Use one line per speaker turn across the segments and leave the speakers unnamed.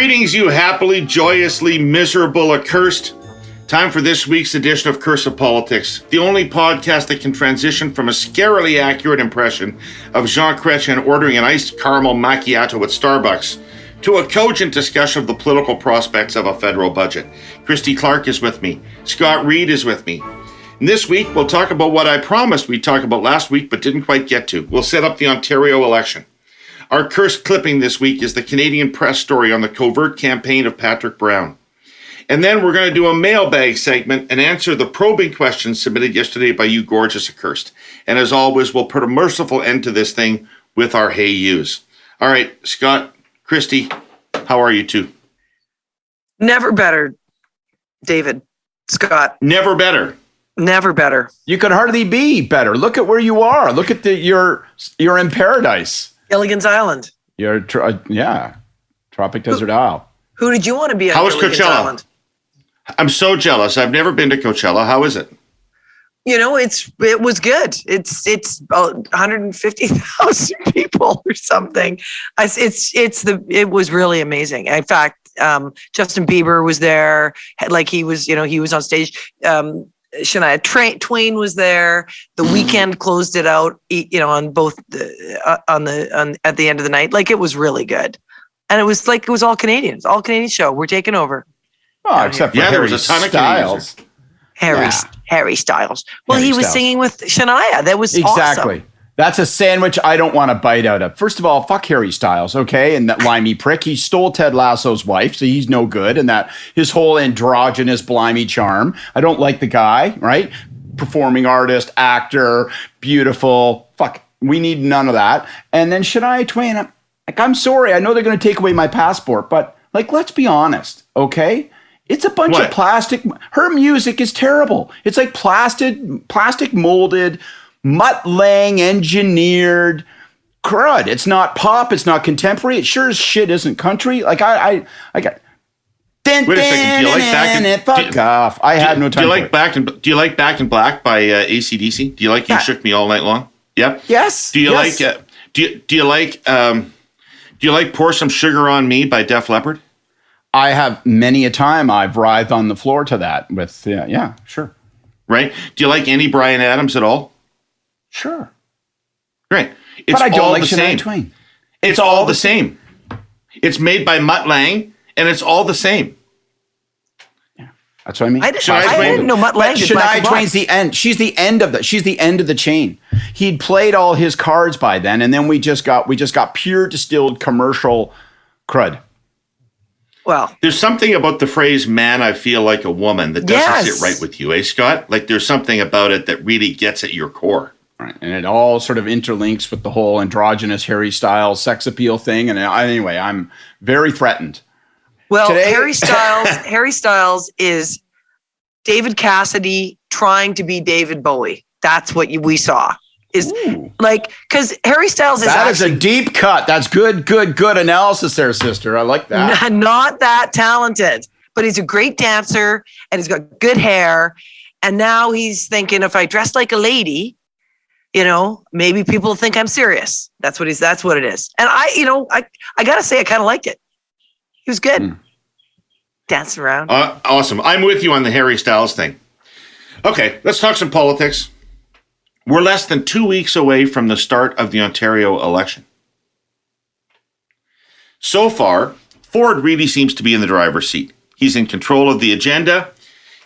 Greetings, you happily, joyously, miserable, accursed. Time for this week's edition of Curse of Politics, the only podcast that can transition from a scarily accurate impression of Jean Chrétien ordering an iced caramel macchiato at Starbucks to a cogent discussion of the political prospects of a federal budget. Christy Clark is with me. Scott Reid is with me. And this week, we'll talk about what I promised we'd talk about last week but didn't quite get to. We'll set up the Ontario election. Our cursed clipping this week is the Canadian Press story on the covert campaign of Patrick Brown. And then we're going to do a mailbag segment and answer the probing questions submitted yesterday by you gorgeous accursed. And as always, we'll put a merciful end to this thing with our hey yous. All right, Scott, Christy, how are you two?
Never better, David, Scott.
Never better.
Never better.
You could hardly be better. Look at where you are. Look at you're in paradise.
Gilligan's Island.
You're Tropic Desert Isle.
Who did you want to be on
How was
Gilligan's
Coachella?
Island?
I'm so jealous. I've never been to Coachella. How is it?
You know, it was good. It's about 150,000 people or something. It was really amazing. In fact, Justin Bieber was there. Like he was on stage. Shania Twain was there. The Weeknd closed it out, on both at the end of the night. Like it was really good, and it was all Canadians, all Canadian show. We're taking over.
Oh, except for
there was
Harry
a ton
Styles.
Harry Styles. Well,
Harry
he was
Styles.
singing with Shania. That was
Exactly.
awesome.
That's a sandwich I don't want to bite out of. First of all, fuck Harry Styles, okay? And that limey prick. He stole Ted Lasso's wife, so he's no good. And that his whole androgynous blimey charm. I don't like the guy, right? Performing artist, actor, beautiful. Fuck, we need none of that. And then Shania Twain, I'm sorry. I know they're going to take away my passport, but let's be honest, okay? It's a bunch of plastic. Her music is terrible. It's like plastic molded, mutt-laying, engineered crud. It's not pop. It's not contemporary. It sure as shit isn't country. Like I got.
Wait a second. Do you like Back in
Fuck off. I had no time.
Do you like Back in Black by AC/DC? Do you like You Shook Me All Night Long? Yep.
Yes.
Do you like Pour Some Sugar on Me by Def Leppard?
I have many a time I've writhed on the floor to that with sure.
Right. Do you like any Bryan Adams at all?
Sure.
Right. It's
But I don't
all
like
the
Shania
same.
Twain.
It's all the same. It's made by Mutt Lange, and it's all the same.
Yeah, that's what I mean.
I didn't know Mutt Lange did Black and
Shania
Black.
Twain's the end. She's the end of the chain. He'd played all his cards by then, and then we just got pure distilled commercial crud.
Well,
There's something about the phrase "man, I feel like a woman" that doesn't
Yes.
sit right with you, eh, Scott? Like there's something about it that really gets at your core.
Right. And it all sort of interlinks with the whole androgynous Harry Styles sex appeal thing. And anyway, I'm very threatened.
Well,
Today-
Harry Styles is David Cassidy trying to be David Bowie. That's what we saw. Because Harry Styles is
That is
actually
a deep cut. That's good analysis there, sister. I like that.
not that talented, but he's a great dancer and he's got good hair. And now he's thinking, if I dress like a lady, maybe people will think I'm serious. That's what it is. And I gotta say, I kind of liked it. He was good. Dancing around.
Awesome. I'm with you on the Harry Styles thing. Okay, let's talk some politics. We're less than 2 weeks away from the start of the Ontario election. So far, Ford really seems to be in the driver's seat. He's in control of the agenda.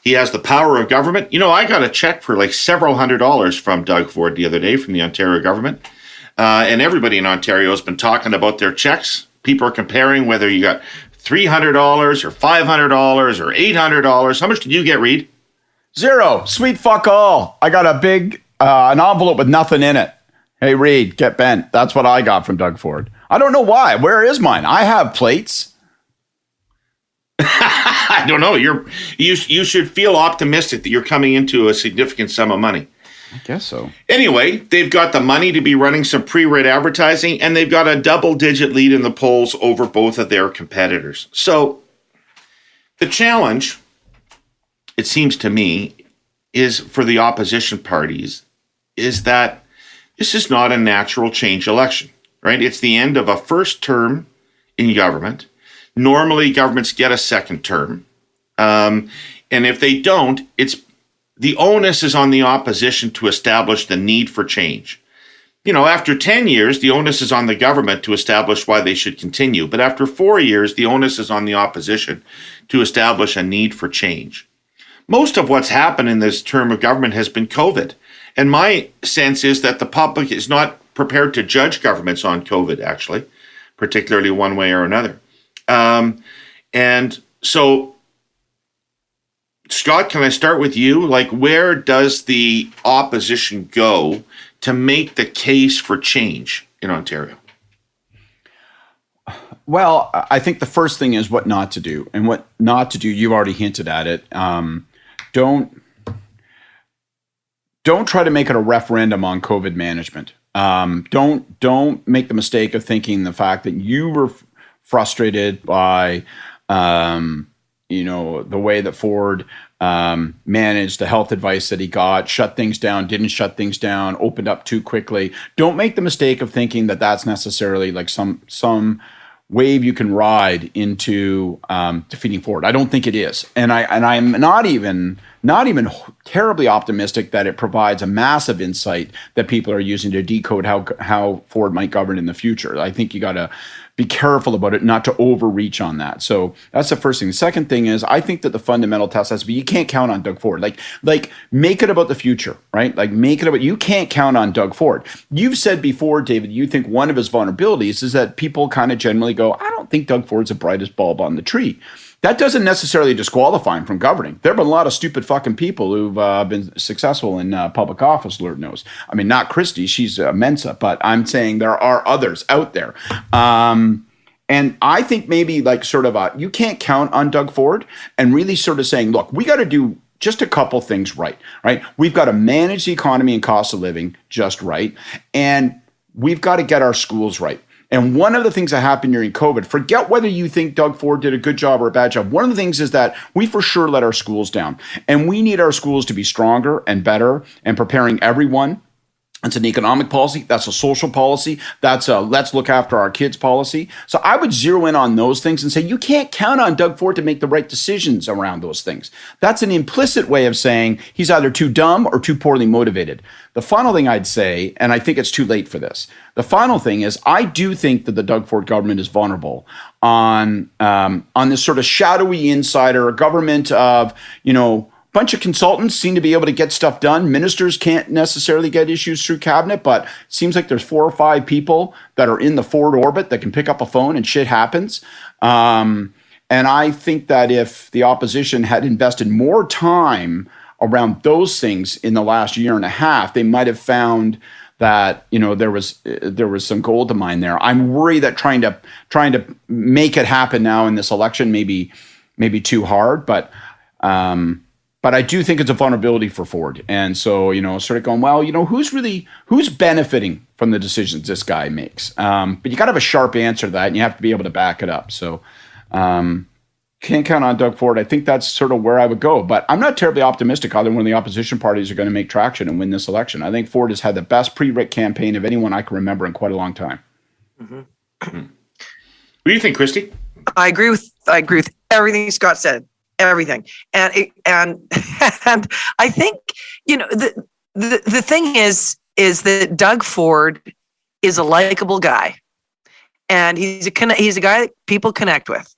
He has the power of government. I got a check for like several $100s from Doug Ford the other day from the Ontario government. And everybody in Ontario has been talking about their checks. People are comparing whether you got $300 or $500 or $800. How much did you get, Reid?
0. Sweet fuck all. I got a big an envelope with nothing in it. Hey, Reid, get bent. That's what I got from Doug Ford. I don't know why. Where is mine? I have plates.
I don't know. You should feel optimistic that you're coming into a significant sum of money.
I guess so.
Anyway, they've got the money to be running some pre-read advertising, and they've got a double-digit lead in the polls over both of their competitors. So the challenge, it seems to me, is for the opposition parties, is that this is not a natural change election, right? It's the end of a first term in government. Normally, governments get a second term. And if they don't, the onus is on the opposition to establish the need for change. After 10 years, the onus is on the government to establish why they should continue. But after 4 years, the onus is on the opposition to establish a need for change. Most of what's happened in this term of government has been COVID. And my sense is that the public is not prepared to judge governments on COVID, actually, particularly one way or another. And so, Scott, can I start with you? Like, where does the opposition go to make the case for change in Ontario?
Well, I think the first thing is what not to do. And what not to do, you've already hinted at it. Don't try to make it a referendum on COVID management. Don't make the mistake of thinking the fact that you were frustrated by the way that Ford managed the health advice that he got, shut things down, didn't shut things down, opened up too quickly. Don't make the mistake of thinking that that's necessarily like some wave you can ride into defeating Ford. I don't think it is, and I'm not even terribly optimistic that it provides a massive insight that people are using to decode how Ford might govern in the future. I think you got to be careful about it, not to overreach on that. So that's the first thing. The second thing is, I think that the fundamental test has to be, you can't count on Doug Ford. Like make it about the future, right? Like make it about, you can't count on Doug Ford. You've said before, David, you think one of his vulnerabilities is that people kind of generally go, I don't think Doug Ford's the brightest bulb on the tree. That doesn't necessarily disqualify him from governing. There have been a lot of stupid fucking people who've been successful in public office, Lord knows. I mean, not Christy, she's Mensa, but I'm saying there are others out there. And I think maybe like sort of you can't count on Doug Ford, and really sort of saying, look, we got to do just a couple things right? We've got to manage the economy and cost of living just right, and we've got to get our schools right. And one of the things that happened during COVID, forget whether you think Doug Ford did a good job or a bad job. One of the things is that we for sure let our schools down. And we need our schools to be stronger and better and preparing everyone. That's an economic policy. That's a social policy. That's a let's look after our kids policy. So I would zero in on those things and say you can't count on Doug Ford to make the right decisions around those things. That's an implicit way of saying he's either too dumb or too poorly motivated. The final thing I'd say, and I think it's too late for this, the final thing is I do think that the Doug Ford government is vulnerable on this sort of shadowy insider, a government of, bunch of consultants seem to be able to get stuff done. Ministers can't necessarily get issues through cabinet, but it seems like there's 4 or 5 people that are in the Ford orbit that can pick up a phone and shit happens. And I think that if the opposition had invested more time around those things in the last year and a half, they might have found that there was some gold to mine there. I'm worried that trying to make it happen now in this election may be too hard, but I do think it's a vulnerability for Ford. And so, sort of going, well, who's benefiting from the decisions this guy makes? But you got to have a sharp answer to that, and you have to be able to back it up. So can't count on Doug Ford. I think that's sort of where I would go. But I'm not terribly optimistic either one of the opposition parties are going to make traction and win this election. I think Ford has had the best pre-writ campaign of anyone I can remember in quite a long time.
Mm-hmm. What do you think, Christy?
I agree with everything Scott said. Everything. And I think, the thing is that Doug Ford is a likable guy, and he's a guy that people connect with.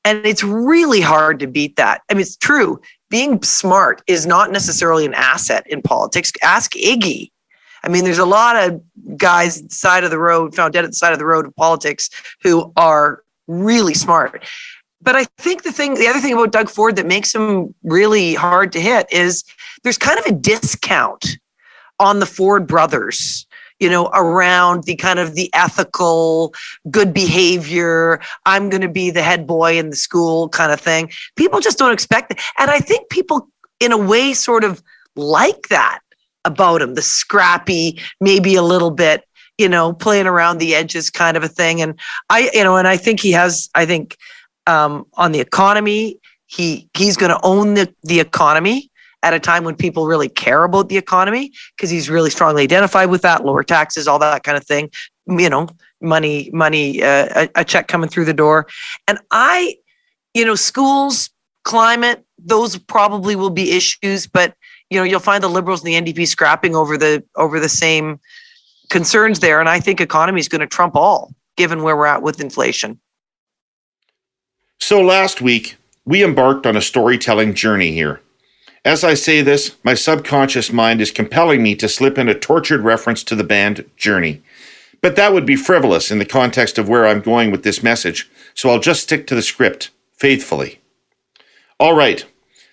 And it's really hard to beat that. I mean, it's true. Being smart is not necessarily an asset in politics. Ask Iggy. I mean, there's a lot of guys found dead at the side of the road of politics who are really smart. But I think the other thing about Doug Ford that makes him really hard to hit is there's kind of a discount on the Ford brothers, around the kind of the ethical, good behavior, I'm going to be the head boy in the school kind of thing. People just don't expect it. And I think people in a way sort of like that about him, the scrappy, maybe a little bit, playing around the edges kind of a thing. And I think he has, on the economy, he's going to own the economy at a time when people really care about the economy, because he's really strongly identified with that, lower taxes, all that kind of thing. a check coming through the door. And schools, climate, those probably will be issues, but you'll find the Liberals and the NDP scrapping over the same concerns there. And I think economy is going to trump all, given where we're at with inflation.
So last week, we embarked on a storytelling journey here. As I say this, my subconscious mind is compelling me to slip in a tortured reference to the band Journey. But that would be frivolous in the context of where I'm going with this message, so I'll just stick to the script faithfully. All right,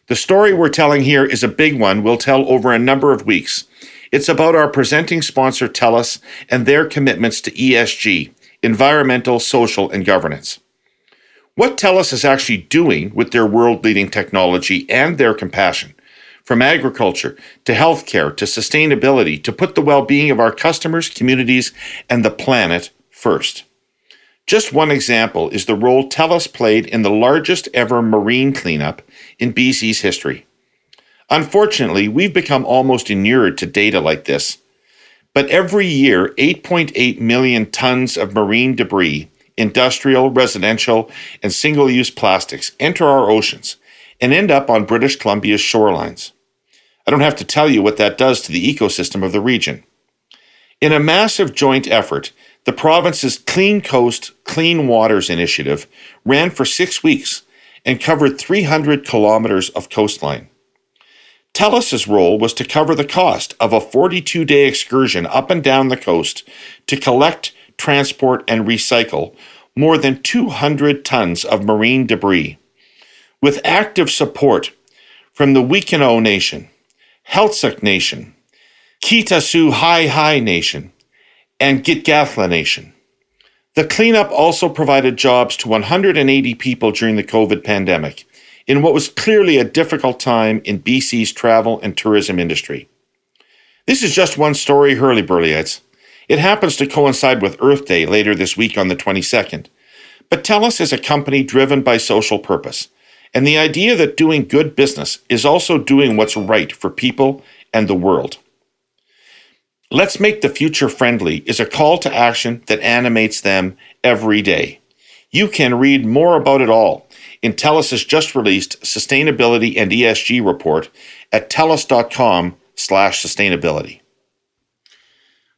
the story we're telling here is a big one we'll tell over a number of weeks. It's about our presenting sponsor, Telus, and their commitments to ESG, environmental, social, and governance. What Telus is actually doing with their world-leading technology and their compassion, from agriculture to healthcare to sustainability, to put the well-being of our customers, communities, and the planet first. Just one example is the role Telus played in the largest ever marine cleanup in BC's history. Unfortunately, we've become almost inured to data like this. But every year, 8.8 million tons of marine debris, industrial, residential, and single-use plastics enter our oceans and end up on British Columbia's shorelines. I don't have to tell you what that does to the ecosystem of the region. In a massive joint effort, the province's Clean Coast, Clean Waters initiative ran for 6 weeks and covered 300 kilometers of coastline. Telus's role was to cover the cost of a 42-day excursion up and down the coast to collect, transport, and recycle more than 200 tons of marine debris. With active support from the Wiikinuxv Nation, Heiltsuk Nation, Kitasoo Hai Nation, and Gitgathla Nation. The cleanup also provided jobs to 180 people during the COVID pandemic, in what was clearly a difficult time in BC's travel and tourism industry. This is just one story, hurly-burlyites. It happens to coincide with Earth Day later this week on the 22nd. But Telus is a company driven by social purpose, and the idea that doing good business is also doing what's right for people and the world. Let's make the future friendly is a call to action that animates them every day. You can read more about it all in Telus's just released Sustainability and ESG report at telus.com/sustainability.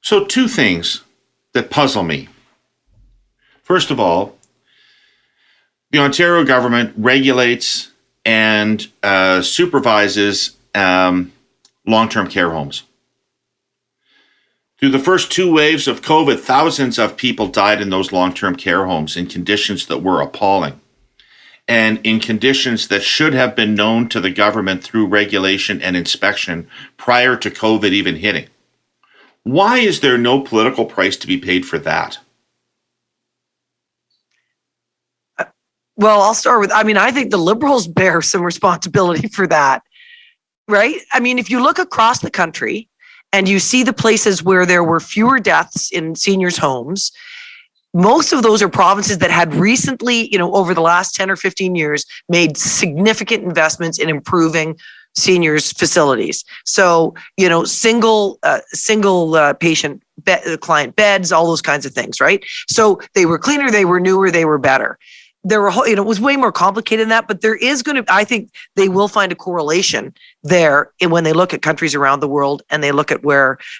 So 2 things that puzzle me. First of all, the Ontario government regulates and supervises long-term care homes. Through the first 2 waves of COVID, thousands of people died in those long-term care homes in conditions that were appalling, and in conditions that should have been known to the government through regulation and inspection prior to COVID even hitting. Why is there no political price to be paid for that?
Well, I'll start with, I think the Liberals bear some responsibility for that, right? If you look across the country and you see the places where there were fewer deaths in seniors' homes, most of those are provinces that had recently, over the last 10 or 15 years, made significant investments in improving seniors' facilities. So, single patient client beds, all those kinds of things, right? So they were cleaner, they were newer, they were better. There were, it was way more complicated than that, but there is going to, I think they will find a correlation there when they look at countries around the world and they look at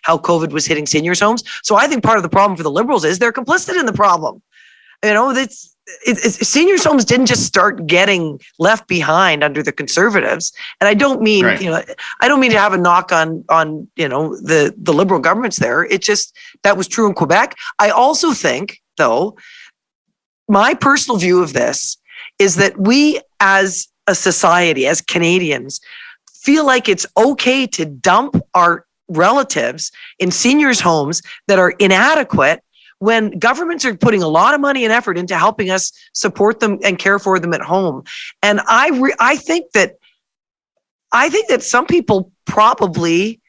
how COVID was hitting seniors' homes. So I think part of the problem for the Liberals is they're complicit in the problem. Seniors' homes didn't just start getting left behind under the Conservatives. And I don't mean,
right.
I don't mean to have a knock on the Liberal governments there. It just, that was true in Quebec. I also think, though, my personal view of this is that we as a society, as Canadians, feel like it's okay to dump our relatives in seniors' homes that are inadequate when governments are putting a lot of money and effort into helping us support them and care for them at home. And I think that some people probably,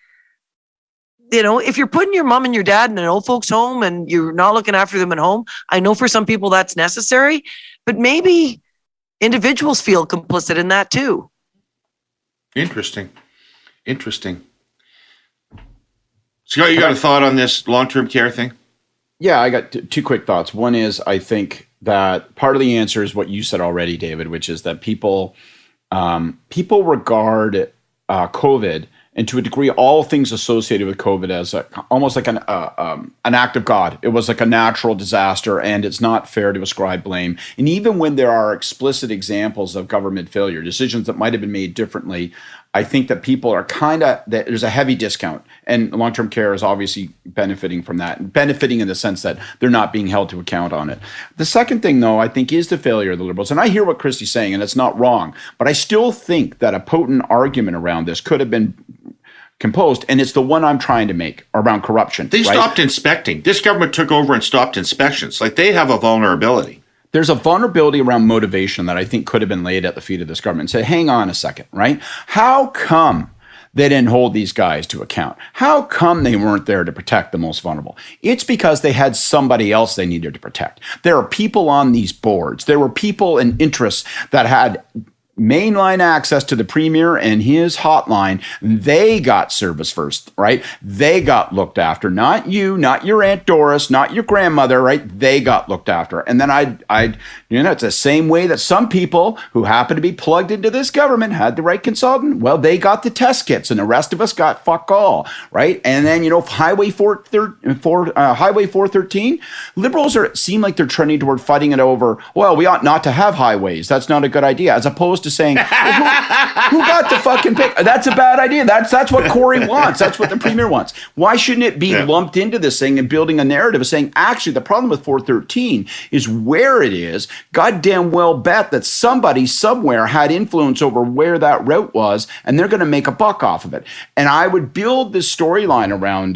if you're putting your mom and your dad in an old folks home and you're not looking after them at home, I know for some people that's necessary, but maybe individuals feel complicit in that too.
Interesting. Scott, you got a thought on this long-term care thing?
Yeah, I got two quick thoughts. One is I think that part of the answer is what you said already, David, which is that people regard COVID, and to a degree, all things associated with COVID as almost like an act of God. It was like a natural disaster, and it's not fair to ascribe blame. And even when there are explicit examples of government failure, decisions that might have been made differently, I think that people are there's a heavy discount, and long-term care is obviously benefiting from that, benefiting in the sense that they're not being held to account on it. The second thing, though, I think is the failure of the Liberals. And I hear what Christy's saying, and it's not wrong, but I still think that a potent argument around this could have been composed, and it's the one I'm trying to make around corruption.
They stopped inspecting. This government took over and stopped inspections. Like, they have a vulnerability.
There's a vulnerability around motivation that I think could have been laid at the feet of this government and say, hang on a second, right? How come they didn't hold these guys to account? How come they weren't there to protect the most vulnerable? It's because they had somebody else they needed to protect. There are people on these boards. There were people and interests that had mainline access to the premier and his hotline. They got service first, right? They got looked after, not you, not your Aunt Doris, not your grandmother, right? They got looked after. And then it's the same way that some people who happen to be plugged into this government had the right consultant. Well, they got the test kits, and the rest of us got fuck all, right? And then, Highway 413, Liberals seem like they're trending toward fighting it over, well, we ought not to have highways. That's not a good idea. As opposed to saying, well, who got the fucking pick? That's a bad idea. That's what Corey wants. That's what the premier wants. Why shouldn't it be lumped into this thing and building a narrative of saying, actually, the problem with 413 is where it is. Goddamn well bet that somebody somewhere had influence over where that route was, and they're going to make a buck off of it. And I would build this storyline around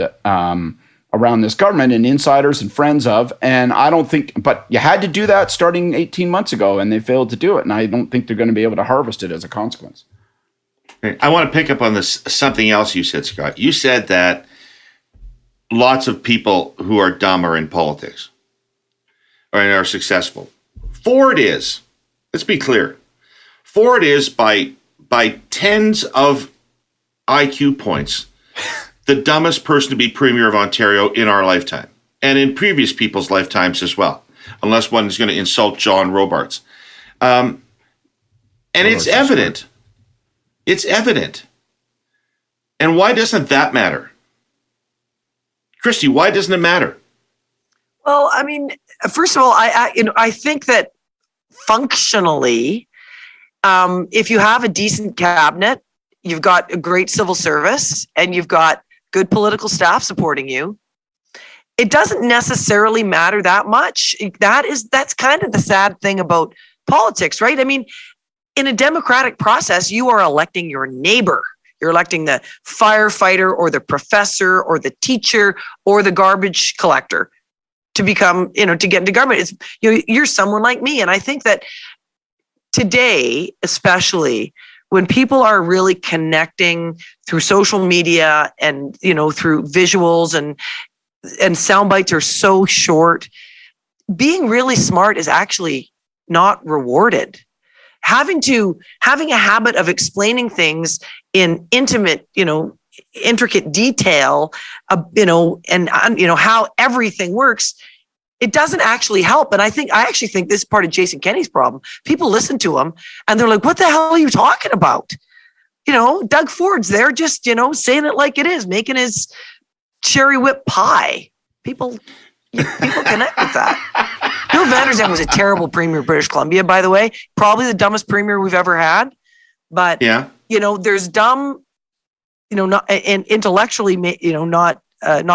this government and insiders and friends of, and I don't think, but you had to do that starting 18 months ago, and they failed to do it, and I don't think they're going to be able to harvest it as a consequence.
I want to pick up on this, something else you said, Scott. You said that lots of people who are dumb are in politics or are successful. Ford is, let's be clear, Ford is by tens of IQ points the dumbest person to be Premier of Ontario in our lifetime, and in previous people's lifetimes as well, unless one is going to insult John Robarts. And it's evident. It's evident. And why doesn't that matter? Christy, why doesn't it matter?
Well, I mean, first of all, I think that functionally, if you have a decent cabinet, you've got a great civil service, and you've got good political staff supporting you, it doesn't necessarily matter that much. That's kind of the sad thing about politics, right? I mean, in a democratic process, you are electing your neighbor. You're electing the firefighter or the professor or the teacher or the garbage collector to become, to get into government. You're someone like me. And I think that today, especially, when people are really connecting through social media and, through visuals and sound bites are so short, being really smart is actually not rewarded. Having a habit of explaining things in intimate, intricate detail, and how everything works, it doesn't actually help. And I actually think this is part of Jason Kenney's problem. People listen to him and they're like, what the hell are you talking about? Doug Ford's there just, saying it like it is, making his cherry whip pie. People connect with that. Bill Vander Zandt was a terrible premier of British Columbia, by the way, probably the dumbest premier we've ever had. But, there's dumb, not, and intellectually, not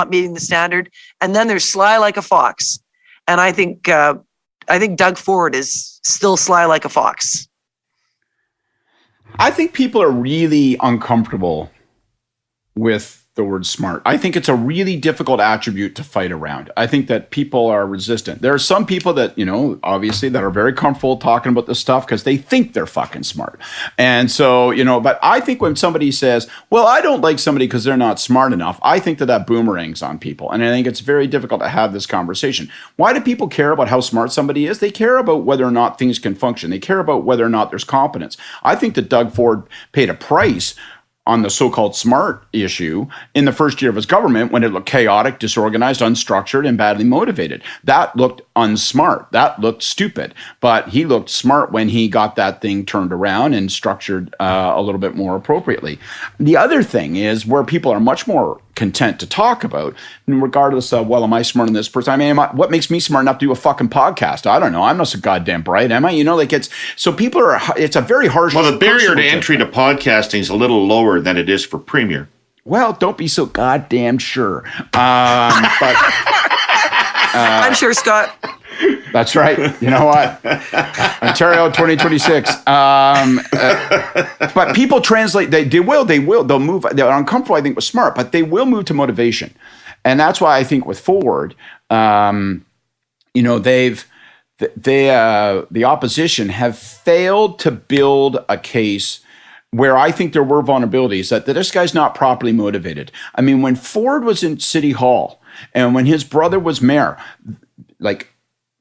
meeting the standard. And then there's sly like a fox. And I think Doug Ford is still sly like a fox.
I think people are really uncomfortable with the word smart. I think it's a really difficult attribute to fight around. I think that people are resistant. There are some people that, obviously that are very comfortable talking about this stuff because they think they're fucking smart. And so, but I think when somebody says, well, I don't like somebody because they're not smart enough, I think that boomerangs on people. And I think it's very difficult to have this conversation. Why do people care about how smart somebody is? They care about whether or not things can function. They care about whether or not there's competence. I think that Doug Ford paid a price on the so-called smart issue in the first year of his government when it looked chaotic, disorganized, unstructured, and badly motivated. That looked unsmart. That looked stupid. But he looked smart when he got that thing turned around and structured a little bit more appropriately. The other thing is where people are much more content to talk about, regardless of, well, am I smart than this person? I mean, what makes me smart enough to do a fucking podcast? I don't know. I'm not so goddamn bright, am I? You know, like it's a very harsh.
Well, the barrier to entry to podcasting is a little lower than it is for Premier.
Well, don't be so goddamn sure.
I'm sure, Scott.
That's right. You know what? Ontario 2026. But people translate. They will. They'll move. They're uncomfortable, I think, with smart, but they will move to motivation. And that's why I think with Ford, the opposition have failed to build a case where I think there were vulnerabilities that this guy's not properly motivated. I mean, when Ford was in City Hall and when his brother was mayor, like,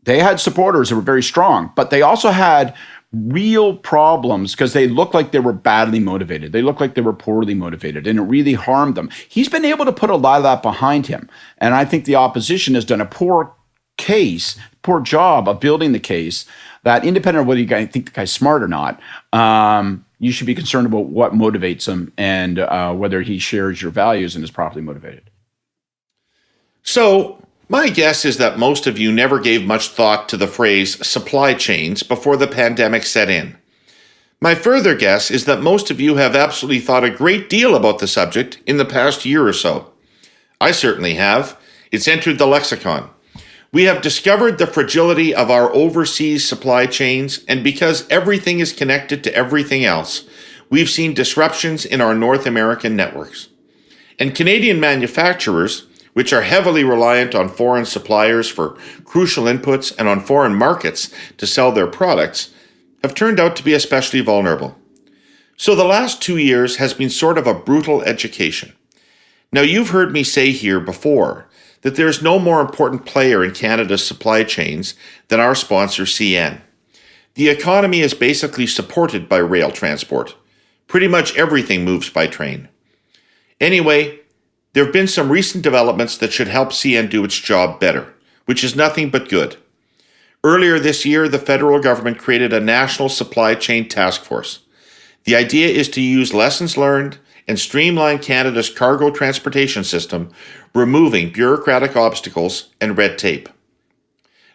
they had supporters that were very strong, but they also had real problems because they looked like they were badly motivated. They looked like they were poorly motivated, and it really harmed them. He's been able to put a lot of that behind him, and I think the opposition has done a poor job of building the case that, independent of whether you think the guy's smart or not, you should be concerned about what motivates him and whether he shares your values and is properly motivated.
So, my guess is that most of you never gave much thought to the phrase supply chains before the pandemic set in. My further guess is that most of you have absolutely thought a great deal about the subject in the past year or so. I certainly have. It's entered the lexicon. We have discovered the fragility of our overseas supply chains, and because everything is connected to everything else, we've seen disruptions in our North American networks. And Canadian manufacturers, which are heavily reliant on foreign suppliers for crucial inputs and on foreign markets to sell their products, have turned out to be especially vulnerable. So the last 2 years has been sort of a brutal education. Now, you've heard me say here before that there's no more important player in Canada's supply chains than our sponsor, CN. The economy is basically supported by rail transport. Pretty much everything moves by train. Anyway, there have been some recent developments that should help CN do its job better, which is nothing but good. Earlier this year, the federal government created a national supply chain task force. The idea is to use lessons learned and streamline Canada's cargo transportation system, removing bureaucratic obstacles and red tape.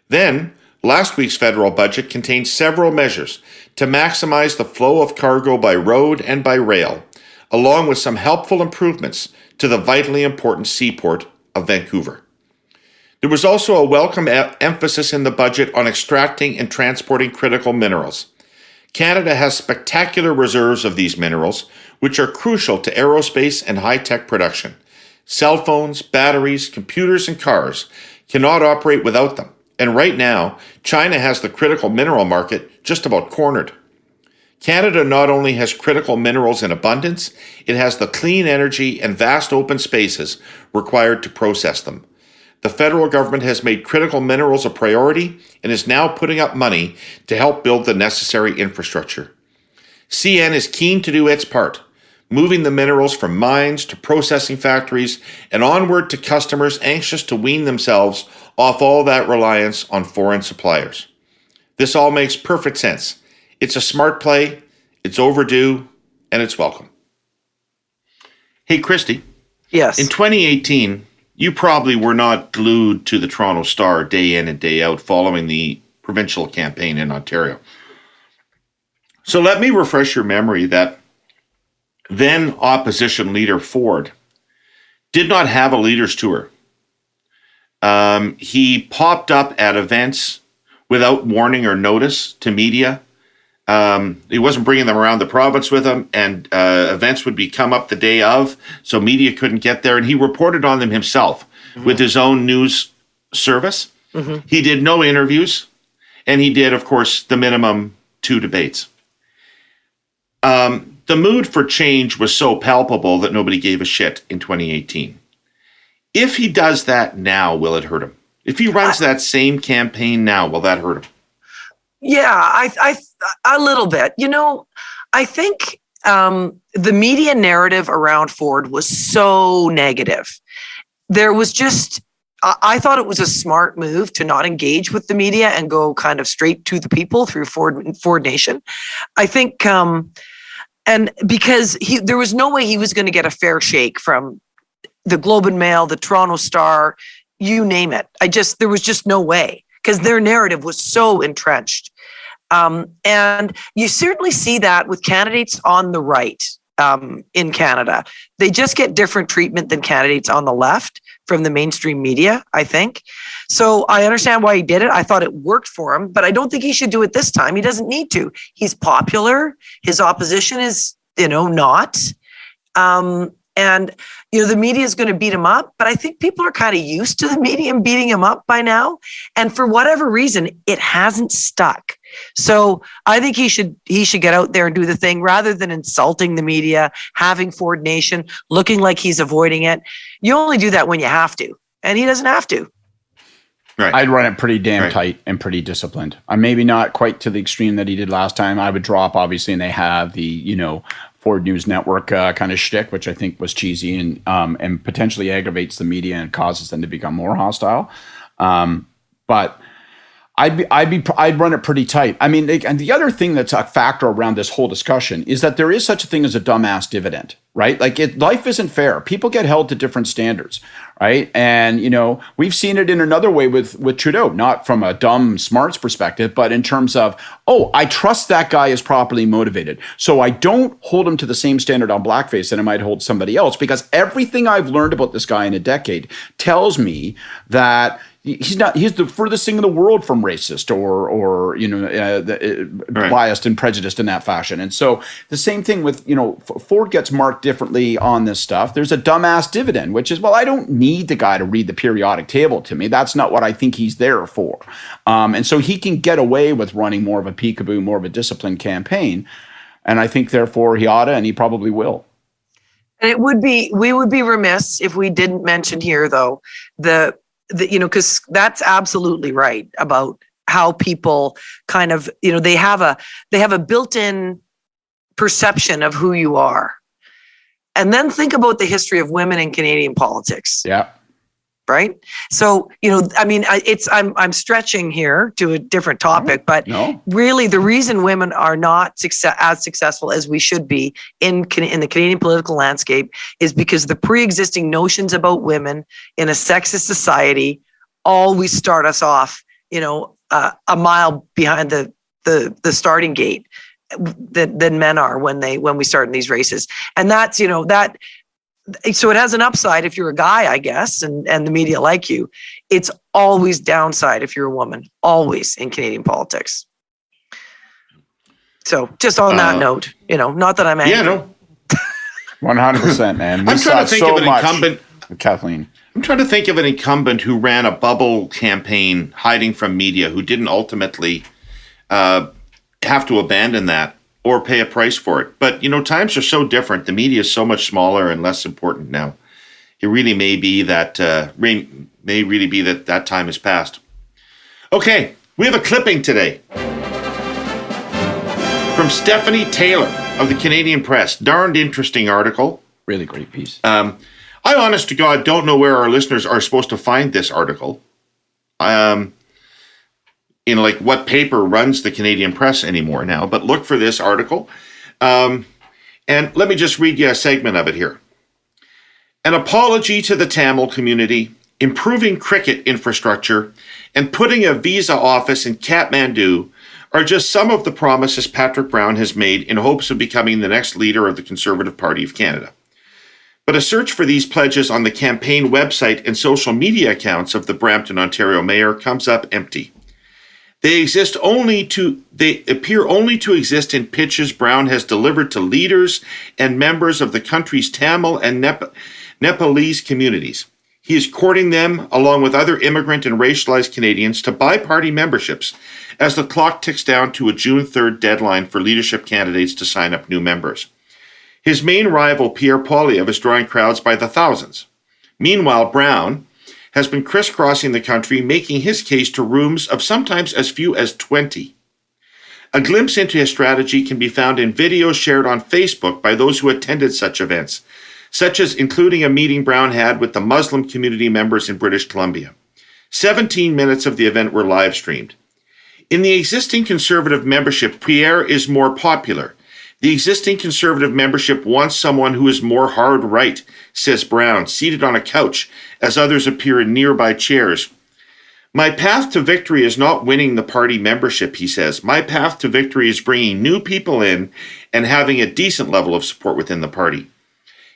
Then, last week's federal budget contained several measures to maximize the flow of cargo by road and by rail, along with some helpful improvements to the vitally important seaport of Vancouver. There was also a welcome emphasis in the budget on extracting and transporting critical minerals. Canada has spectacular reserves of these minerals, which are crucial to aerospace and high-tech production. Cell phones, batteries, computers, and cars cannot operate without them. And right now, China has the critical mineral market just about cornered. Canada not only has critical minerals in abundance, it has the clean energy and vast open spaces required to process them. The federal government has made critical minerals a priority and is now putting up money to help build the necessary infrastructure. CN is keen to do its part, moving the minerals from mines to processing factories and onward to customers anxious to wean themselves off all that reliance on foreign suppliers. This all makes perfect sense. It's a smart play, it's overdue, and it's welcome. Hey, Christy.
Yes.
In 2018, you probably were not glued to the Toronto Star day in and day out following the provincial campaign in Ontario. So let me refresh your memory that then opposition leader Ford did not have a leaders tour. He popped up at events without warning or notice to media. He wasn't bringing them around the province with him, and events would come up the day of, so media couldn't get there, and he reported on them himself with his own news service. Mm-hmm. He did no interviews, and he did, of course, the minimum 2 debates. The mood for change was so palpable that nobody gave a shit in 2018. If he does that now, will it hurt him? If he runs that same campaign now, will that hurt him?
Yeah, I a little bit. You know, I think the media narrative around Ford was so negative. There was just, I thought it was a smart move to not engage with the media and go kind of straight to the people through Ford Nation. I think, and because there was no way he was going to get a fair shake from the Globe and Mail, the Toronto Star, you name it. There was just no way, because their narrative was so entrenched. And you certainly see that with candidates on the right in Canada. They just get different treatment than candidates on the left from the mainstream media, I think. So I understand why he did it. I thought it worked for him, but I don't think he should do it this time. He doesn't need to. He's popular. His opposition is, not. And, the media is going to beat him up, but I think people are kind of used to the media beating him up by now. And for whatever reason, it hasn't stuck. So I think he should get out there and do the thing rather than insulting the media, having Ford Nation, looking like he's avoiding it. You only do that when you have to, and he doesn't have to.
Right. I'd run it pretty damn tight and pretty disciplined. I'm maybe not quite to the extreme that he did last time. I would drop, obviously, and they have the, Ford News Network kind of shtick, which I think was cheesy and potentially aggravates the media and causes them to become more hostile. But I'd run it pretty tight. I mean, and the other thing that's a factor around this whole discussion is that there is such a thing as a dumbass dividend, right? Like life isn't fair. People get held to different standards, right? And, we've seen it in another way with Trudeau, not from a dumb smarts perspective, but in terms of, I trust that guy is properly motivated. So I don't hold him to the same standard on blackface that I might hold somebody else, because everything I've learned about this guy in a decade tells me that he's the furthest thing in the world from racist or biased and prejudiced in that fashion. And so the same thing with, Ford gets marked differently on this stuff. There's a dumbass dividend, which is, I don't need the guy to read the periodic table to me. That's not what I think he's there for. And so he can get away with running more of a peekaboo, more of a disciplined campaign. And I think therefore he oughta, and he probably will.
And we would be remiss if we didn't mention here, though, because that's absolutely right about how people kind of, they have a built-in perception of who you are. And then think about the history of women in Canadian politics.
Yeah.
Right. So, I'm stretching here to a different topic, but really the reason women are not as successful as we should be in the Canadian political landscape is because the pre-existing notions about women in a sexist society always start us off, a mile behind the starting gate than men are when we start in these races. And that's, so it has an upside if you're a guy, I guess, and the media like you. It's always downside if you're a woman, always in Canadian politics. So just on that note, not that I'm angry.
Yeah, no.
100%, man.
I'm trying to think of an incumbent.
Kathleen.
I'm trying to think of an incumbent who ran a bubble campaign hiding from media who didn't ultimately have to abandon that or pay a price for it. But, times are so different. The media is so much smaller and less important now. It really may be that that time has passed. Okay, we have a clipping today from Stephanie Taylor of the Canadian Press. Darned interesting article.
Really great piece.
I, honest to God, don't know where our listeners are supposed to find this article. What paper runs the Canadian Press anymore now, but look for this article. And let me just read you a segment of it here. An apology to the Tamil community, improving cricket infrastructure, and putting a visa office in Kathmandu are just some of the promises Patrick Brown has made in hopes of becoming the next leader of the Conservative Party of Canada. But a search for these pledges on the campaign website and social media accounts of the Brampton, Ontario mayor comes up empty. They appear only to exist in pitches Brown has delivered to leaders and members of the country's Tamil and Nepalese communities. He is courting them, along with other immigrant and racialized Canadians, to buy party memberships as the clock ticks down to a June 3rd deadline for leadership candidates to sign up new members. His main rival, Pierre Poilievre, is drawing crowds by the thousands. Meanwhile, Brown has been crisscrossing the country, making his case to rooms of sometimes as few as 20. A glimpse into his strategy can be found in videos shared on Facebook by those who attended such events, such as including a meeting Brown had with the Muslim community members in British Columbia. 17 minutes of the event were live streamed. In the existing Conservative membership, Pierre is more popular. The existing Conservative membership wants someone who is more hard right, says Brown, seated on a couch as others appear in nearby chairs. My path to victory is not winning the party membership, he says. My path to victory is bringing new people in and having a decent level of support within the party.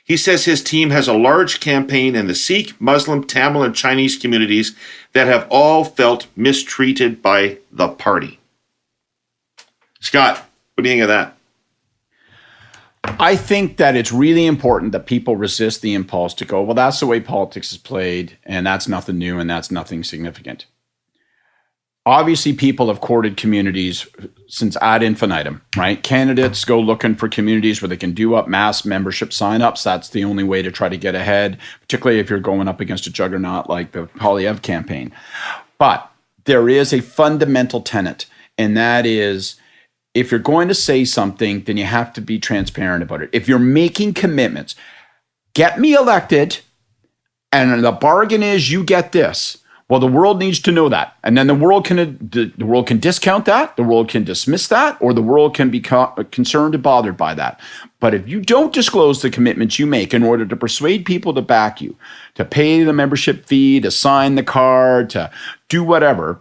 He says his team has a large campaign in the Sikh, Muslim, Tamil, and Chinese communities that have all felt mistreated by the party. Scott, what do you think of that?
I think that it's really important that people resist the impulse to go, well, that's the way politics is played, and that's nothing new, and that's nothing significant. Obviously, people have courted communities since ad infinitum, right? Candidates go looking for communities where they can do up mass membership signups. That's the only way to try to get ahead, particularly if you're going up against a juggernaut like the Poilievre campaign. But there is a fundamental tenet, and that is, if you're going to say something, then you have to be transparent about it. If you're making commitments, get me elected, and the bargain is you get this. Well, the world needs to know that. And then the world can discount that, the world can dismiss that, or the world can be concerned and bothered by that. But if you don't disclose the commitments you make in order to persuade people to back you, to pay the membership fee, to sign the card, to do whatever,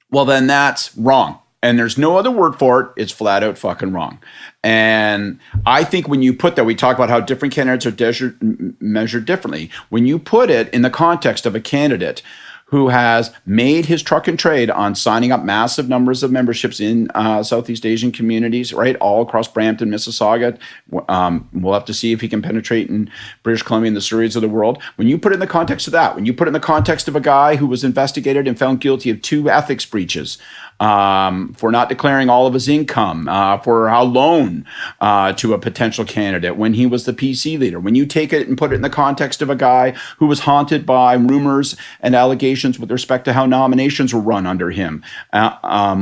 well, then that's wrong. And there's no other word for it. It's flat out fucking wrong. And I think when you put that, we talk about how different candidates are measured differently. When you put it in the context of a candidate who has made his truck and trade on signing up massive numbers of memberships in Southeast Asian communities, right, all across Brampton, Mississauga. We'll have to see if he can penetrate in British Columbia and the Surreys of the world. When you put it in the context of that, when you put it in the context of a guy who was investigated and found guilty of 2 ethics breaches, for not declaring all of his income, for a loan to a potential candidate when he was the PC leader. When you take it and put it in the context of a guy who was haunted by rumors and allegations with respect to how nominations were run under him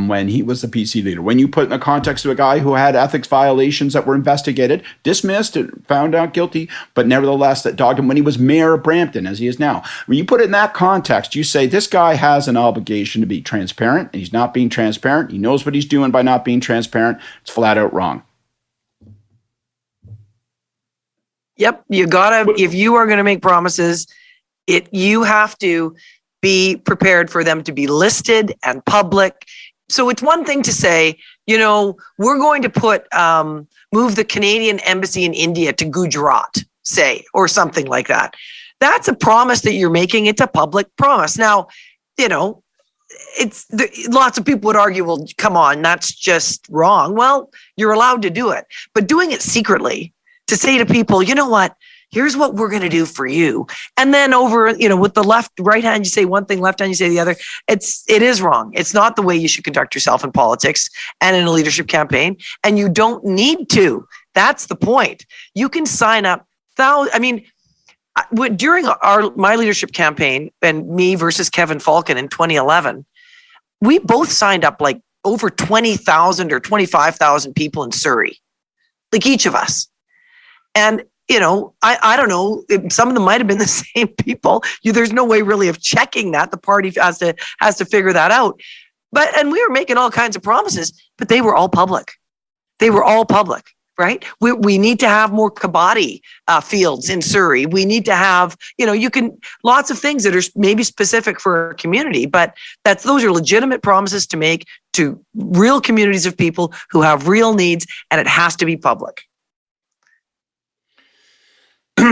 when he was the PC leader. When you put it in the context of a guy who had ethics violations that were investigated, dismissed, found out guilty, but nevertheless that dogged him when he was mayor of Brampton, as he is now. When you put it in that context, you say this guy has an obligation to be transparent, and he's not being transparent. He knows what he's doing by not being transparent. It's flat out wrong.
Yep. You gotta, if you are going to make promises, you have to be prepared for them to be listed and public. So it's one thing to say, we're going to move the Canadian embassy in India to Gujarat, say, or something like that. That's a promise that you're making. It's a public promise. Now, lots of people would argue, well, come on, that's just wrong. Well, you're allowed to do it, but doing it secretly to say to people, you know what, here's what we're going to do for you. And then over, with the right hand, you say one thing, left hand, you say the other. It is wrong. It's not the way you should conduct yourself in politics and in a leadership campaign. And you don't need to. That's the point. You can sign up. During my leadership campaign and me versus Kevin Falcon in 2011, we both signed up like over 20,000 or 25,000 people in Surrey, like each of us. And, I don't know, some of them might've been the same people. There's no way really of checking that. The party has to figure that out. And we were making all kinds of promises, but they were all public. Right? We need to have more kabaddi fields in Surrey. We need to have, lots of things that are maybe specific for a community, but those are legitimate promises to make to real communities of people who have real needs, and it has to be public.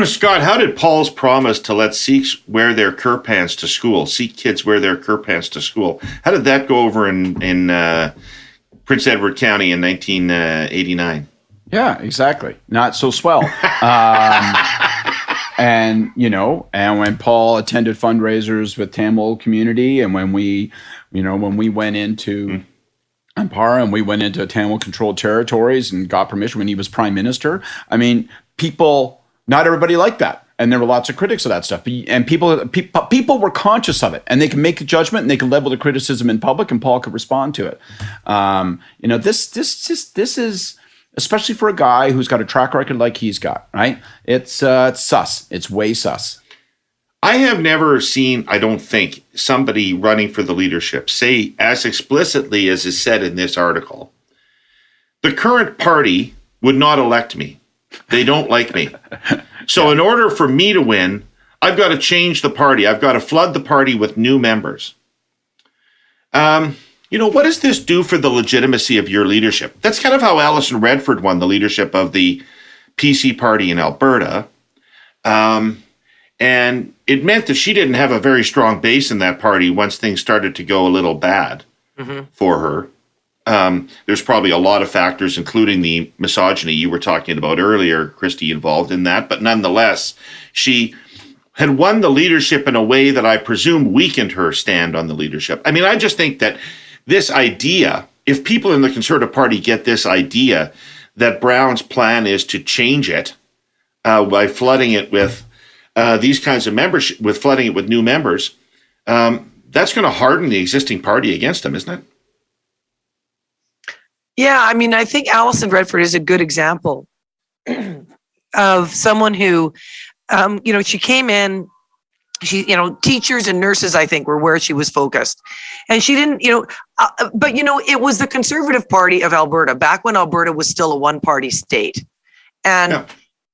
Scott, how did Paul's promise to let Sikhs wear their kirpans to school, Sikh kids wear their kirpans to school, how did that go over in Prince Edward County in 1989?
Yeah, exactly. Not so swell. And when Paul attended fundraisers with Tamil community, and when we went into Ampara and we went into Tamil controlled territories and got permission when he was prime minister, people, not everybody liked that. And there were lots of critics of that stuff, and people were conscious of it, and they can make a judgment, and they can level the criticism in public, and Paul could respond to it. This is, especially for a guy who's got a track record like he's got, right? It's sus. It's way sus.
I have never seen, I don't think, somebody running for the leadership say as explicitly as is said in this article, the current party would not elect me. They don't like me. So in order for me to win, I've got to change the party. I've got to flood the party with new members. What does this do for the legitimacy of your leadership? That's kind of how Alison Redford won the leadership of the PC party in Alberta. And it meant that she didn't have a very strong base in that party once things started to go a little bad for her. There's probably a lot of factors, including the misogyny you were talking about earlier, Christy, involved in that. But nonetheless, she had won the leadership in a way that I presume weakened her stand on the leadership. I mean, I just think that this idea, if people in the Conservative Party get this idea that Brown's plan is to change it by flooding it with these kinds of membership, with flooding it with new members, that's going to harden the existing party against him, isn't it?
Yeah, I mean, I think Alison Redford is a good example of someone who, she came in, teachers and nurses, I think, were where she was focused. And she didn't, but it was the Conservative Party of Alberta, back when Alberta was still a one-party state. And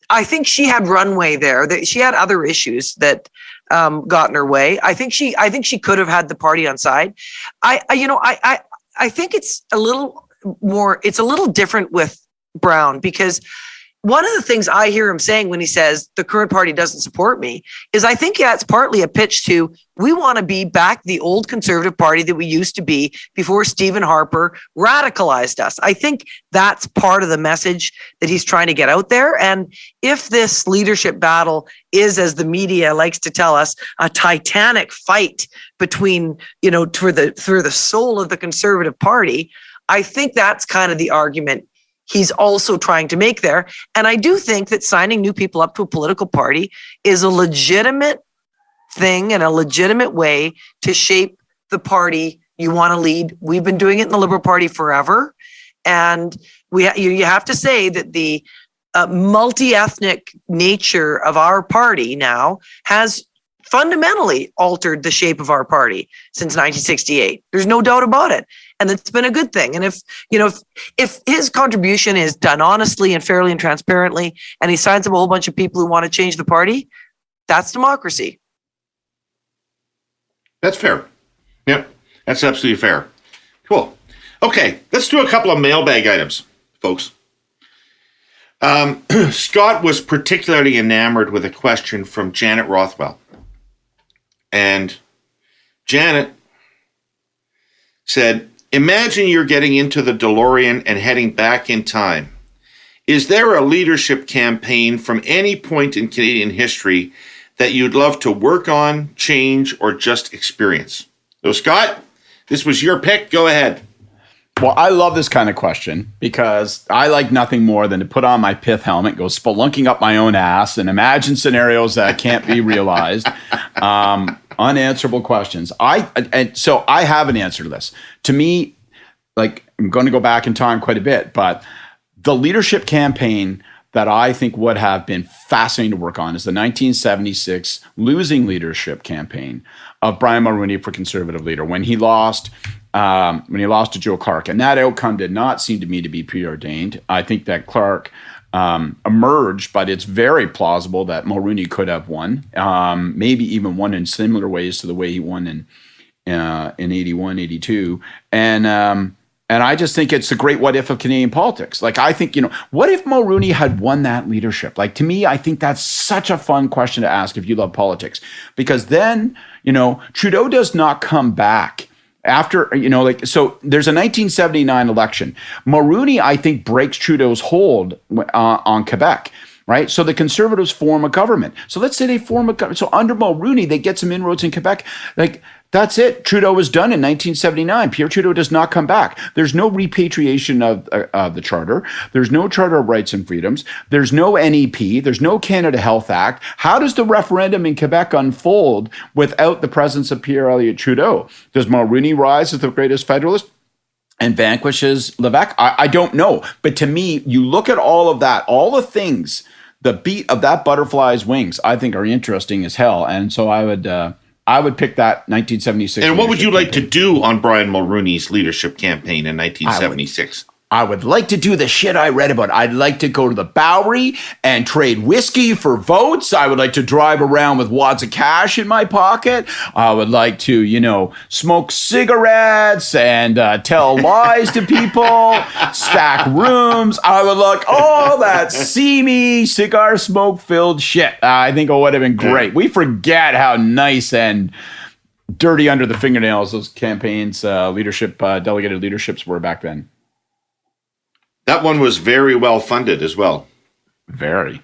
I think she had runway there. That she had other issues that got in her way. I think she could have had the party on side. I think it's a little different with Brown, because one of the things I hear him saying when he says the current party doesn't support me is I think that's partly a pitch to, we want to be back the old Conservative Party that we used to be before Stephen Harper radicalized us. I think that's part of the message that he's trying to get out there. And if this leadership battle is, as the media likes to tell us, a titanic fight between, through the soul of the Conservative Party, I think that's kind of the argument he's also trying to make there. And I do think that signing new people up to a political party is a legitimate thing and a legitimate way to shape the party you want to lead. We've been doing it in the Liberal Party forever. And you have to say that the multi-ethnic nature of our party now has fundamentally altered the shape of our party since 1968. There's no doubt about it. And it's been a good thing. And if his contribution is done honestly and fairly and transparently, and he signs up a whole bunch of people who want to change the party, that's democracy. That's fair.
Yep, that's absolutely fair. Cool. Okay, let's do a couple of mailbag items, folks. Scott was particularly enamored with a question from Janet Rothwell. And Janet said, imagine you're getting into the DeLorean and heading back in time. Is there a leadership campaign from any point in Canadian history that you'd love to work on, change, or just experience? So, Scott, this was your pick. Go ahead.
Well, I love this kind of question because I like nothing more than to put on my pith helmet, go spelunking up my own ass, and imagine scenarios that can't be realized. Unanswerable questions. So I have an answer to this. To me, I'm going to go back in time quite a bit, but the leadership campaign that I think would have been fascinating to work on is the 1976 losing leadership campaign of Brian Mulroney for Conservative leader when he lost to Joe Clark. And that outcome did not seem to me to be preordained. I think that Clark emerged, but it's very plausible that Mulroney could have won, maybe even won in similar ways to the way he won in 81, 82. And I just think it's the great what if of Canadian politics. I think, what if Mulroney had won that leadership? To me, I think that's such a fun question to ask if you love politics, because then, Trudeau does not come back after, so there's a 1979 election. Mulroney, I think, breaks Trudeau's hold on Quebec, right? So the Conservatives form a government. So let's say they form a government. So under Mulroney, they get some inroads in Quebec. That's it. Trudeau was done in 1979. Pierre Trudeau does not come back. There's no repatriation of the Charter. There's no Charter of Rights and Freedoms. There's no NEP. There's no Canada Health Act. How does the referendum in Quebec unfold without the presence of Pierre Elliott Trudeau? Does Mulroney rise as the greatest federalist and vanquishes Levesque? I don't know. But to me, you look at all of that, all the things, the beat of that butterfly's wings, I think are interesting as hell. And so I would pick that 1976.
And what would you like to do on Brian Mulroney's leadership campaign in 1976?
I would like to do the shit I read about. I'd like to go to the Bowery and trade whiskey for votes. I would like to drive around with wads of cash in my pocket. I would like to, smoke cigarettes and tell lies to people, stack rooms. I would like all that seamy cigar smoke filled shit. I think it would have been great. We forget how nice and dirty under the fingernails those campaigns, delegated leaderships were back then.
That one was very well funded as well.
Very.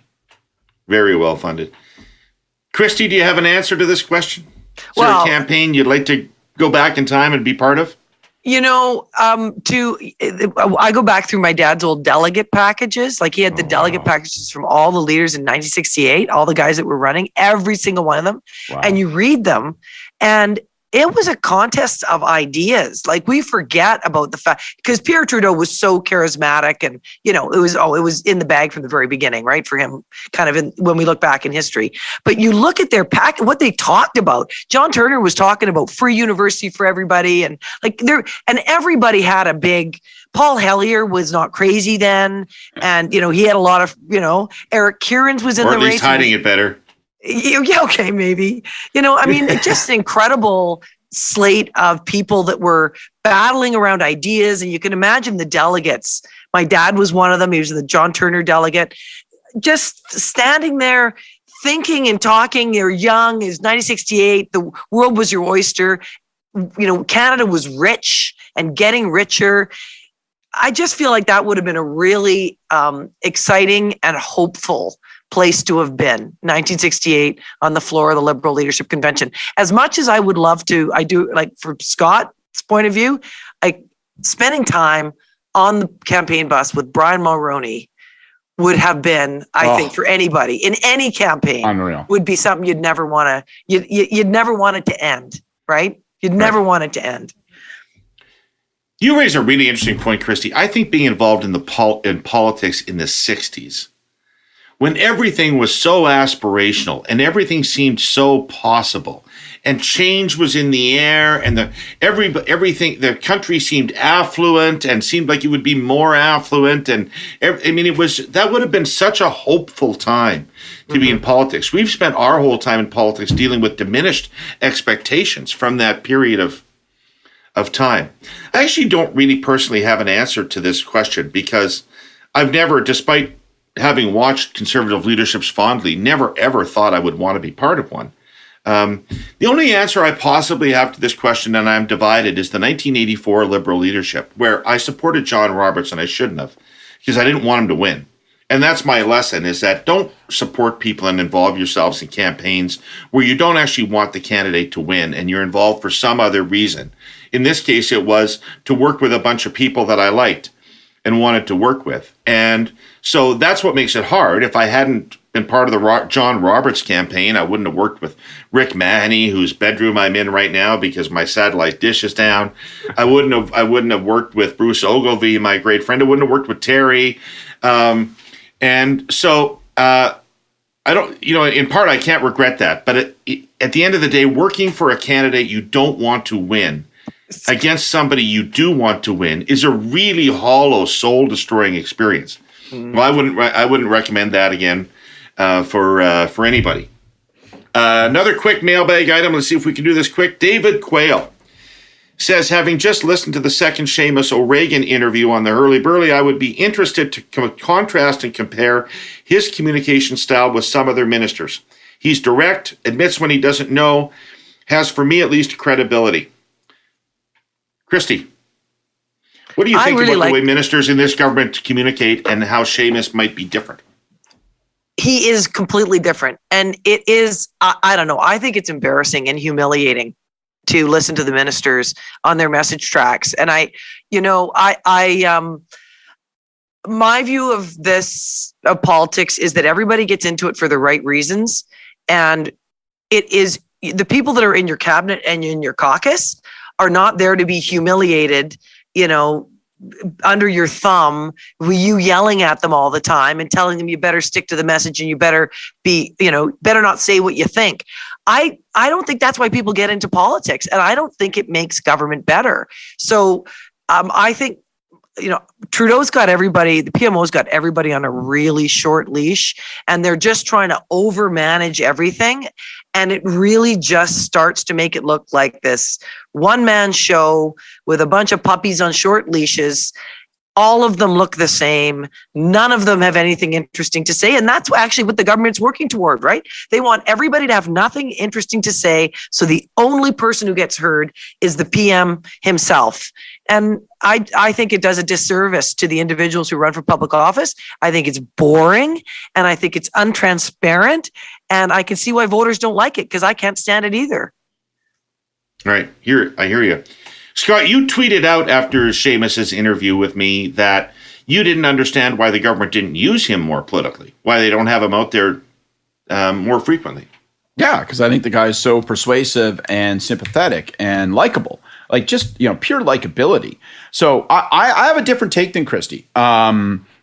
Very well funded. Christy, do you have an answer to this question? Is there a campaign you'd like to go back in time and be part of?
I go back through my dad's old delegate packages. Like he had the delegate packages from all the leaders in 1968, all the guys that were running, every single one of them. Wow. And you read them and it was a contest of ideas. Like we forget about the fact because Pierre Trudeau was so charismatic and, it was in the bag from the very beginning, right? For him kind of when we look back in history, but you look at their pack, what they talked about. John Turner was talking about free university for everybody. And and everybody had a big, Paul Hellyer was not crazy then. And, he had a lot of, Eric Kieran's was in the race.
Or at least hiding it better.
Yeah, okay, maybe. Just an incredible slate of people that were battling around ideas. And you can imagine the delegates. My dad was one of them. He was the John Turner delegate. Just standing there thinking and talking. You're young. It's 1968. The world was your oyster. Canada was rich and getting richer. I just feel like that would have been a really exciting and hopeful place to have been, 1968 on the floor of the Liberal Leadership Convention. As much as I would love to, I do, like from Scott's point of view, spending time on the campaign bus with Brian Mulroney would have been, I think, for anybody in any campaign,
unreal.
Would be something you'd never want to, you'd never want it to end, right? You'd never want it to end.
You raise a really interesting point, Christy. I think being involved in in politics in the 60s, when everything was so aspirational and everything seemed so possible and change was in the air and everything, the country seemed affluent and seemed like it would be more affluent. And that would have been such a hopeful time to be in politics. We've spent our whole time in politics dealing with diminished expectations from that period of time. I actually don't really personally have an answer to this question because I've never, despite having watched conservative leaderships fondly, never ever thought I would want to be part of one. The only answer I possibly have to this question, and I'm divided, is the 1984 Liberal leadership, where I supported John Roberts and I shouldn't have, because I didn't want him to win. And that's my lesson, is that don't support people and involve yourselves in campaigns where you don't actually want the candidate to win and you're involved for some other reason. In this case, it was to work with a bunch of people that I liked and wanted to work with. And so that's what makes it hard. If I hadn't been part of the John Roberts campaign, I wouldn't have worked with Rick Mahoney, whose bedroom I'm in right now because my satellite dish is down. I wouldn't have worked with Bruce Ogilvie, my great friend. I wouldn't have worked with Terry. And so I don't, in part, I can't regret that. But at the end of the day, working for a candidate you don't want to win against somebody you do want to win is a really hollow, soul-destroying experience. Well, I wouldn't recommend that again for anybody. Another quick mailbag item. Let's see if we can do this quick. David Quayle says, having just listened to the second Seamus O'Regan interview on the Hurly Burly, I would be interested to contrast and compare his communication style with some other ministers. He's direct, admits when he doesn't know, has, for me at least, credibility. Christy, what do you think about the way ministers in this government communicate and how Seamus might be different?
He is completely different. And it is, I don't know, I think it's embarrassing and humiliating to listen to the ministers on their message tracks. And my view of this of politics is that everybody gets into it for the right reasons. And it is the people that are in your cabinet and in your caucus are not there to be humiliated, under your thumb, with you yelling at them all the time and telling them you better stick to the message and you better be, better not say what you think. I don't think that's why people get into politics, and I don't think it makes government better. So I think, Trudeau's got everybody, the PMO's got everybody on a really short leash, and they're just trying to overmanage everything. And it really just starts to make it look like this one-man show with a bunch of puppies on short leashes. All of them look the same. None of them have anything interesting to say. And that's actually what the government's working toward, right? They want everybody to have nothing interesting to say. So the only person who gets heard is the PM himself. And I think it does a disservice to the individuals who run for public office. I think it's boring, and I think it's untransparent. And I can see why voters don't like it, because I can't stand it either.
Right. I hear you. Scott, you tweeted out after Seamus's interview with me that you didn't understand why the government didn't use him more politically, why they don't have him out there more frequently.
Yeah, because I think the guy is so persuasive and sympathetic and likable, like just, pure likability. So I have a different take than Christy,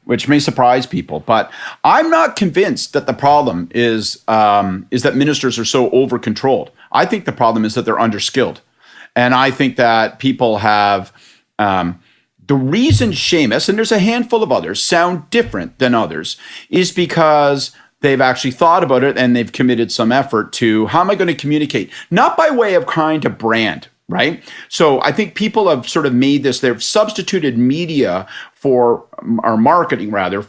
which may surprise people, but I'm not convinced that the problem is that ministers are so over-controlled. I think the problem is that they're underskilled. And I think that people have the reason Seamus, and there's a handful of others, sound different than others, is because they've actually thought about it and they've committed some effort to how am I going to communicate? Not by way of trying to brand, right? So I think people have sort of made this, they've substituted media for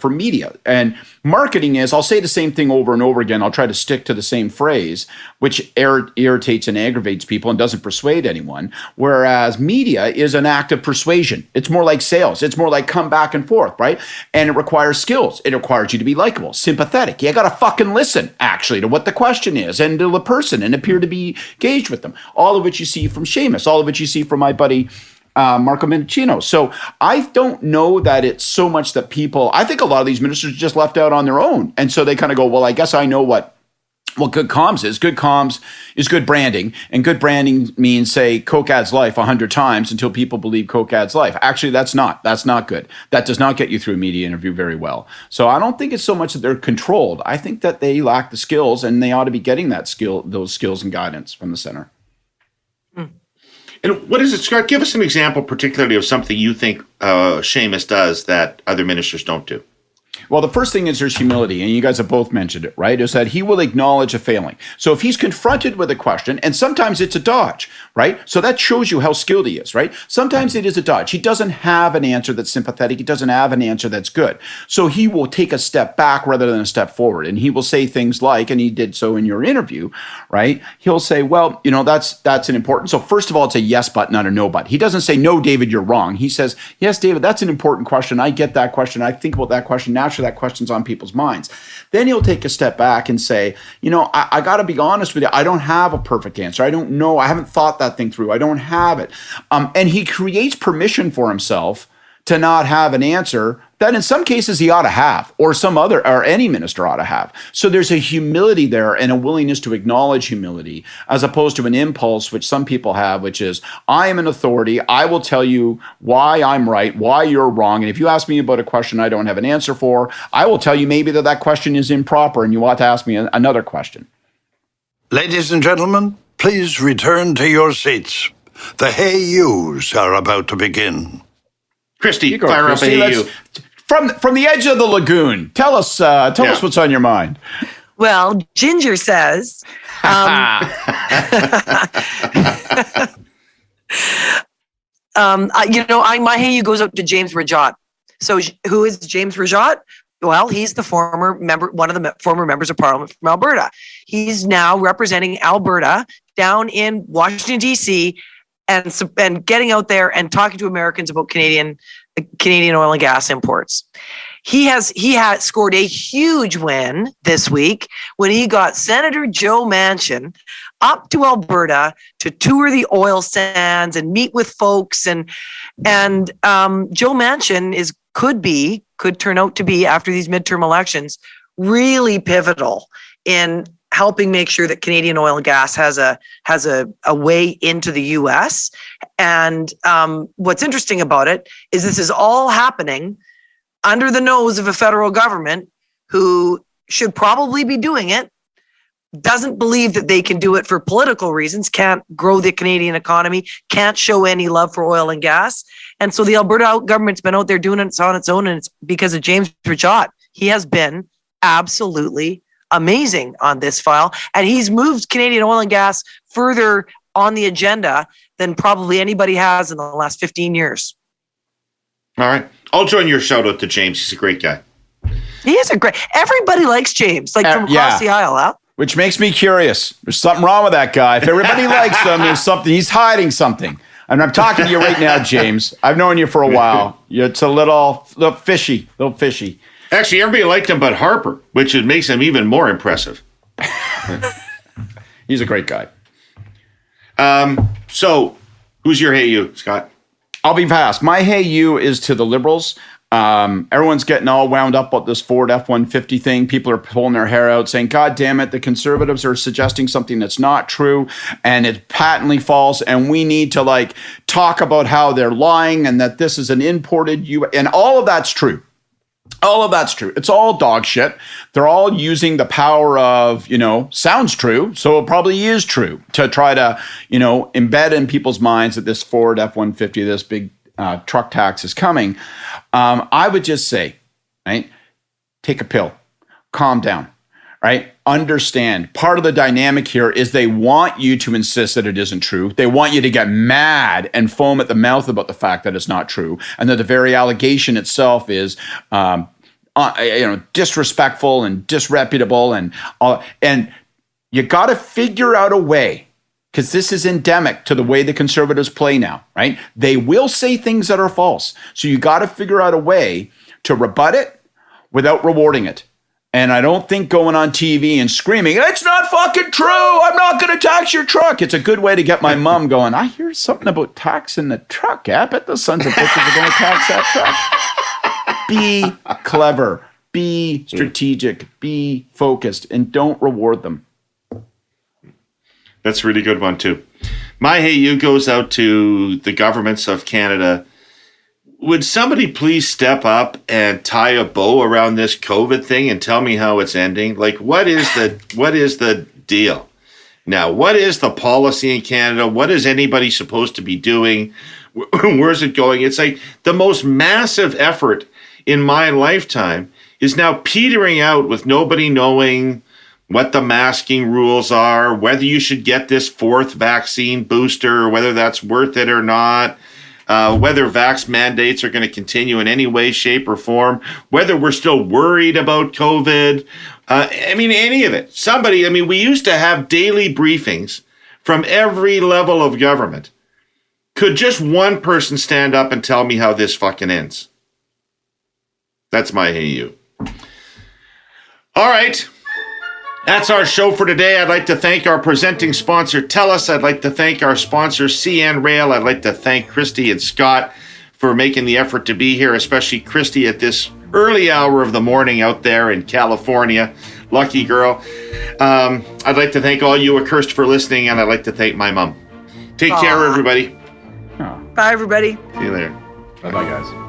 media. And marketing is, I'll say the same thing over and over again. I'll try to stick to the same phrase, which irritates and aggravates people and doesn't persuade anyone. Whereas media is an act of persuasion. It's more like sales. It's more like come back and forth, right? And it requires skills. It requires you to be likable, sympathetic. You got to fucking listen, actually, to what the question is and to the person and appear to be engaged with them. All of which you see from Seamus, all of which you see from my buddy Marco Mendicino. So I don't know that it's so much that I think a lot of these ministers are just left out on their own. And so they kind of go, well, I guess I know what good comms is. Good comms is good branding. And good branding means, say, Coke adds life 100 times until people believe Coke adds life. Actually, that's not good. That does not get you through a media interview very well. So I don't think it's so much that they're controlled. I think that they lack the skills, and they ought to be getting those skills and guidance from the center.
And what is it, Scott? Give us an example, particularly of something you think Seamus does that other ministers don't do.
Well, the first thing is there's humility, and you guys have both mentioned it, right? Is that he will acknowledge a failing. So if he's confronted with a question, and sometimes it's a dodge, right? So that shows you how skilled he is, right? Sometimes it is a dodge. He doesn't have an answer that's sympathetic. He doesn't have an answer that's good. So he will take a step back rather than a step forward. And he will say things like, and he did so in your interview, right? He'll say, well, that's an important. So first of all, it's a yes, but not a no, but. He doesn't say, no, David, you're wrong. He says, yes, David, that's an important question. I get that question. I think about that question. Naturally, that question's on people's minds. Then he'll take a step back and say, I got to be honest with you. I don't have a perfect answer. I don't know. I haven't thought that thing through. I don't have it. And he creates permission for himself to not have an answer that in some cases he ought to have, or any minister ought to have. So there's a humility there and a willingness to acknowledge humility, as opposed to an impulse, which some people have, which is, I am an authority. I will tell you why I'm right, why you're wrong. And if you ask me about a question I don't have an answer for, I will tell you maybe that question is improper and you ought to ask me another question.
Ladies and gentlemen, please return to your seats. The Hey Yous are about to begin.
Christy, fire up a Hey You.
From the edge of the lagoon, tell us what's on your mind.
Well, Ginger says, my Hey You goes up to James Rajat. So who is James Rajat? Well, he's the one of the former members of Parliament from Alberta. He's now representing Alberta down in Washington, D.C., and getting out there and talking to Americans about Canadian oil and gas imports. He has scored a huge win this week when he got Senator Joe Manchin up to Alberta to tour the oil sands and meet with folks. And Joe Manchin could turn out to be, after these midterm elections, really pivotal in helping make sure that Canadian oil and gas has a way into the US. And what's interesting about it is this is all happening under the nose of a federal government who should probably be doing it, doesn't believe that they can do it for political reasons, can't grow the Canadian economy, can't show any love for oil and gas. And so the Alberta government's been out there doing it on its own, and it's because of James Rajat. He has been absolutely amazing on this file, and he's moved Canadian oil and gas further on the agenda than probably anybody has in the last 15 years.
All right. I'll join your shout out to James. He's a great guy.
He is everybody likes James, from across the aisle, huh?
Which makes me curious. There's something wrong with that guy. If everybody likes him, there's something. He's hiding something. And I'm talking to you right now, James. I've known you for a while. It's a little fishy.
Actually, everybody liked him but Harper, which makes him even more impressive.
He's a great guy.
So, who's your hey you, Scott?
I'll be fast. My hey you is to the Liberals. Everyone's getting all wound up about this Ford F-150 thing. People are pulling their hair out saying, God damn it, the Conservatives are suggesting something that's not true and it's patently false. And we need to talk about how they're lying and that this is an imported and all of that's true. All of that's true. It's all dog shit. They're all using the power of, sounds true, so it probably is true, to try to, embed in people's minds that this Ford F-150, this big truck tax is coming. I would just say, right, take a pill, calm down, right? Understand. Part of the dynamic here is they want you to insist that it isn't true. They want you to get mad and foam at the mouth about the fact that it's not true, and that the very allegation itself is, disrespectful and disreputable, and you got to figure out a way. Because this is endemic to the way the Conservatives play now, right? They will say things that are false. So you got to figure out a way to rebut it without rewarding it. And I don't think going on TV and screaming, it's not fucking true, I'm not going to tax your truck. It's a good way to get my mom going, I hear something about taxing the truck. I bet the sons of bitches are going to tax that truck. Be clever, be strategic, be focused, and don't reward them.
That's a really good one, too. My hey you goes out to the governments of Canada. Would somebody please step up and tie a bow around this COVID thing and tell me how it's ending? What is the deal? Now, what is the policy in Canada? What is anybody supposed to be doing? Where's it going? It's the most massive effort in my lifetime is now petering out with nobody knowing what the masking rules are, whether you should get this fourth vaccine booster, whether that's worth it or not, whether vax mandates are going to continue in any way, shape, or form, whether we're still worried about COVID. Any of it. We used to have daily briefings from every level of government. Could just one person stand up and tell me how this fucking ends? That's my hey you. All right. That's our show for today. I'd like to thank our presenting sponsor, Telus. I'd like to thank our sponsor, CN Rail. I'd like to thank Christy and Scott for making the effort to be here, especially Christy at this early hour of the morning out there in California. Lucky girl. I'd like to thank all you accursed for listening, and I'd like to thank my mom. Take care, everybody.
Bye, everybody.
See you later.
Bye-bye, guys.